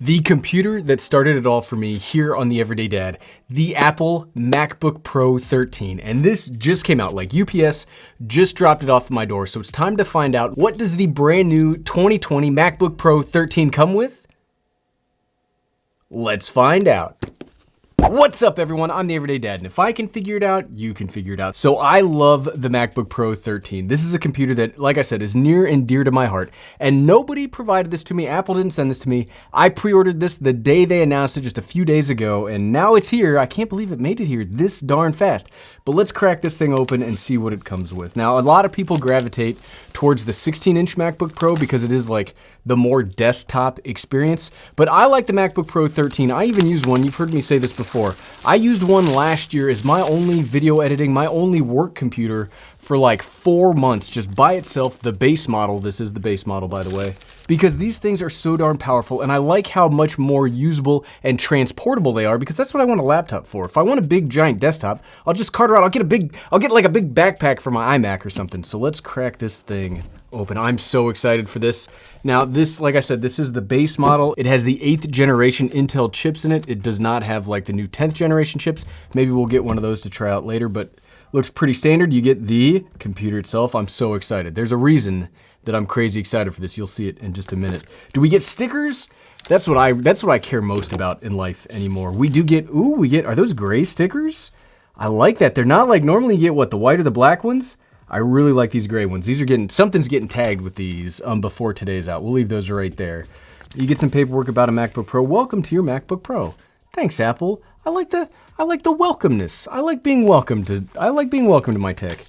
The computer that started it all for me here on The Everyday Dad, the Apple MacBook Pro 13. And this just came out, like UPS just dropped it off at my door. So it's time to find out, what does the brand new 2020 MacBook Pro 13 come with? Let's find out. What's up, everyone? I'm the Everyday Dad, and if I can figure it out, you can figure it out. So I love the MacBook Pro 13. This is a computer that, like I said, is near and dear to my heart, and nobody provided this to me. Apple didn't send this to me. I pre-ordered this the day they announced it just a few days ago, and now it's here. I can't believe it made it here this darn fast. But let's crack this thing open and see what it comes with. Now, a lot of people gravitate towards the 16-inch MacBook Pro because it is like the more desktop experience, but I like the MacBook Pro 13. I even used one, you've heard me say this before. I used one last year as my only video editing, my only work computer for like 4 months, just by itself, the base model. This is the base model, by the way, because these things are so darn powerful, and I like how much more usable and transportable they are, because that's what I want a laptop for. If I want a big giant desktop, I'll just cart around. I'll get like a big backpack for my iMac or something. So let's crack this thing open. I'm so excited for this. Now this, like I said, this is the base model. It has the 8th generation Intel chips in it. It does not have like the new 10th generation chips. Maybe we'll get one of those to try out later, but looks pretty standard. You get the computer itself. I'm so excited. There's a reason that I'm crazy excited for this. You'll see it in just a minute. Do we get stickers? That's what I care most about in life anymore. We do get, are those gray stickers? I like that. They're not like, normally you get what, the white or the black ones? I really like these gray ones. These are something's getting tagged with these before today's out. We'll leave those right there. You get some paperwork about a MacBook Pro. Welcome to your MacBook Pro. Thanks, Apple. I like the welcomeness. I like being welcomed to my tech.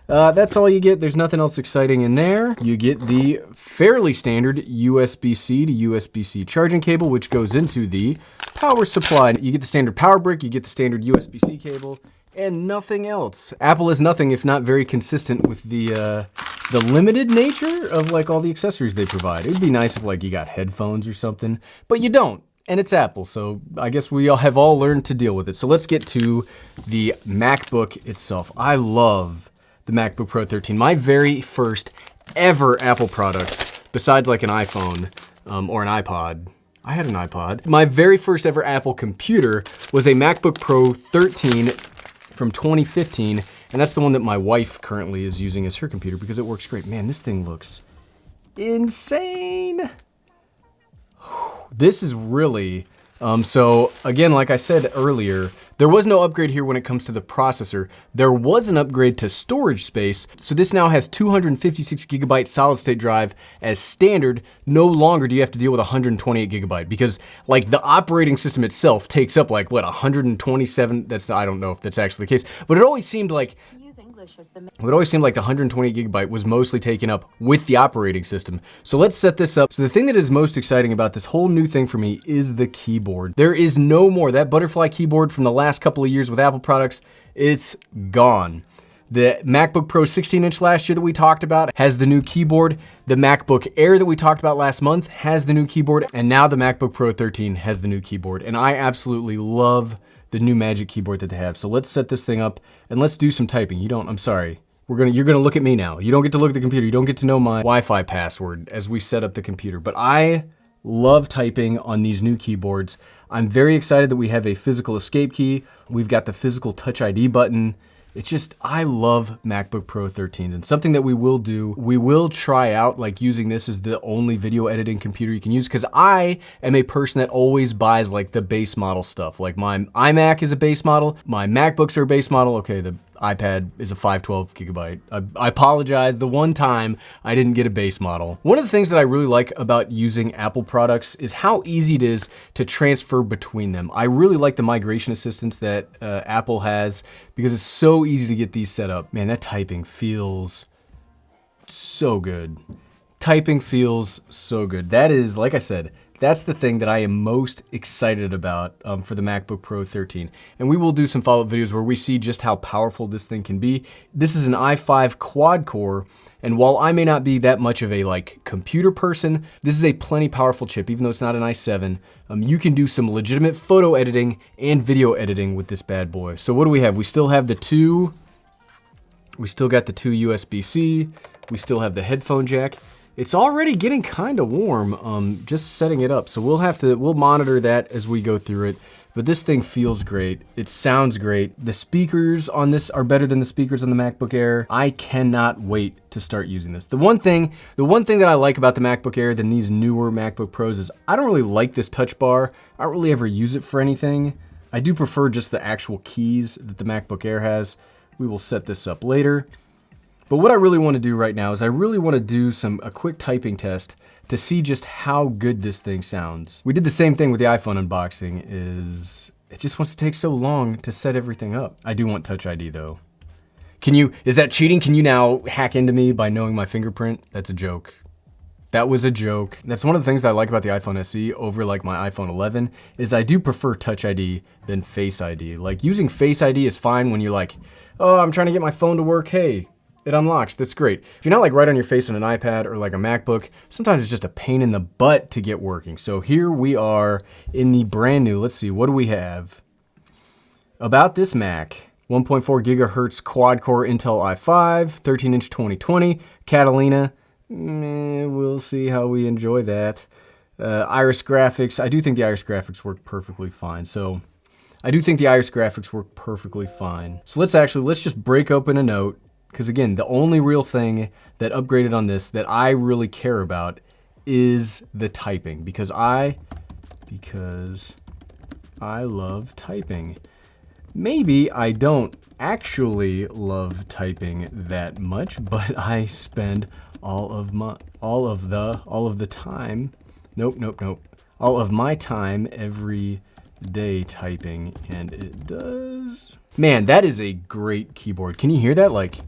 That's all you get. There's nothing else exciting in there. You get the fairly standard USB-C to USB-C charging cable, which goes into the power supply. You get the standard power brick, you get the standard USB-C cable, and nothing else. Apple is nothing if not very consistent with the limited nature of like all the accessories they provide. It'd be nice if like you got headphones or something, but you don't. And it's Apple, so I guess we all have learned to deal with it. So let's get to the MacBook itself. I love the MacBook Pro 13. My very first ever Apple product, besides like an iPhone or an iPod. I had an iPod. My very first ever Apple computer was a MacBook Pro 13 from 2015, and that's the one that my wife currently is using as her computer because it works great. Man, this thing looks insane. This is really, so again, like I said earlier, there was no upgrade here when it comes to the processor. There was an upgrade to storage space. So this now has 256 gigabyte solid state drive as standard. No longer do you have to deal with 128 gigabyte because like the operating system itself takes up like what, 127? I don't know if that's actually the case, but it always seemed like the 128 gigabyte was mostly taken up with the operating system. So let's set this up. So the thing that is most exciting about this whole new thing for me is the keyboard. There is no more. That butterfly keyboard from the last couple of years with Apple products, it's gone. The MacBook Pro 16-inch last year that we talked about has the new keyboard. The MacBook Air that we talked about last month has the new keyboard. And now the MacBook Pro 13 has the new keyboard. And I absolutely love the new Magic Keyboard that they have. So let's set this thing up and let's do some typing. I'm sorry. You're gonna look at me now. You don't get to look at the computer. You don't get to know my Wi-Fi password as we set up the computer. But I love typing on these new keyboards. I'm very excited that we have a physical escape key. We've got the physical Touch ID button. It's just, I love MacBook Pro 13s, and something that we will do, we will try out like using this as the only video editing computer you can use, because I am a person that always buys like the base model stuff. Like my iMac is a base model, my MacBooks are a base model. Okay, the iPad is a 512 gigabyte. I apologize, the one time I didn't get a base model. One of the things that I really like about using Apple products is how easy it is to transfer between them. I really like the migration assistance that Apple has because it's so easy to get these set up. Man, that typing feels so good. Typing feels so good. That is, like I said, that's the thing that I am most excited about for the MacBook Pro 13. And we will do some follow-up videos where we see just how powerful this thing can be. This is an i5 quad core, and while I may not be that much of a like computer person, this is a plenty powerful chip, even though it's not an i7. You can do some legitimate photo editing and video editing with this bad boy. So what do we have? We still got the two USB-C. We still have the headphone jack. It's already getting kind of warm, just setting it up. So we'll monitor that as we go through it. But this thing feels great. It sounds great. The speakers on this are better than the speakers on the MacBook Air. I cannot wait to start using this. The one thing that I like about the MacBook Air than these newer MacBook Pros is I don't really like this touch bar. I don't really ever use it for anything. I do prefer just the actual keys that the MacBook Air has. We will set this up later. But what I really want to do right now is I really want to do a quick typing test to see just how good this thing sounds. We did the same thing with the iPhone unboxing, it just wants to take so long to set everything up. I do want Touch ID though. Is that cheating? Can you now hack into me by knowing my fingerprint? That's a joke. That was a joke. That's one of the things that I like about the iPhone SE over like my iPhone 11 is I do prefer Touch ID than Face ID. Like using Face ID is fine when you're like, oh, I'm trying to get my phone to work, hey. It unlocks, that's great. If you're not like right on your face on an iPad or like a MacBook, sometimes it's just a pain in the butt to get working. So here we are in the brand new, let's see, what do we have? About this Mac, 1.4 gigahertz quad-core Intel i5, 13-inch 2020, Catalina, we'll see how we enjoy that. Iris graphics, I do think the Iris graphics work perfectly fine. So let's just break open a note. Because again, the only real thing that upgraded on this that I really care about is the typing. Because I love typing. Maybe I don't actually love typing that much, but I spend all of my time every day typing, and it does. Man, that is a great keyboard. Can you hear that? Like,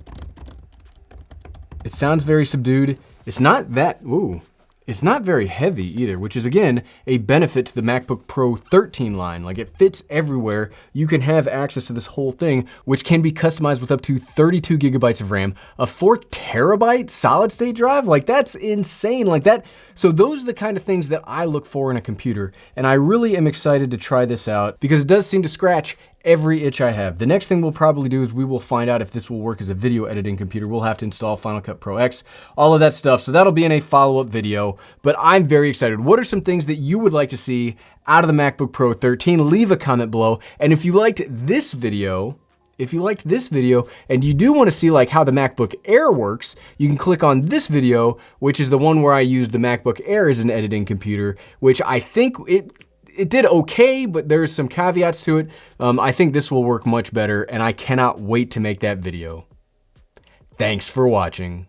it sounds very subdued. It's not very heavy either, which is again, a benefit to the MacBook Pro 13 line. Like it fits everywhere. You can have access to this whole thing, which can be customized with up to 32 gigabytes of RAM, a 4 terabyte solid state drive. Like that's insane like that. So those are the kind of things that I look for in a computer. And I really am excited to try this out because it does seem to scratch every itch I have. The next thing we'll probably do is we will find out if this will work as a video editing computer. We'll have to install Final Cut Pro X, all of that stuff. So that'll be in a follow-up video, but I'm very excited. What are some things that you would like to see out of the MacBook Pro 13? Leave a comment below. And if you liked this video and you do want to see like how the MacBook Air works, you can click on this video, which is the one where I used the MacBook Air as an editing computer, which I think it did okay, but there's some caveats to it. I think this will work much better, and I cannot wait to make that video. Thanks for watching.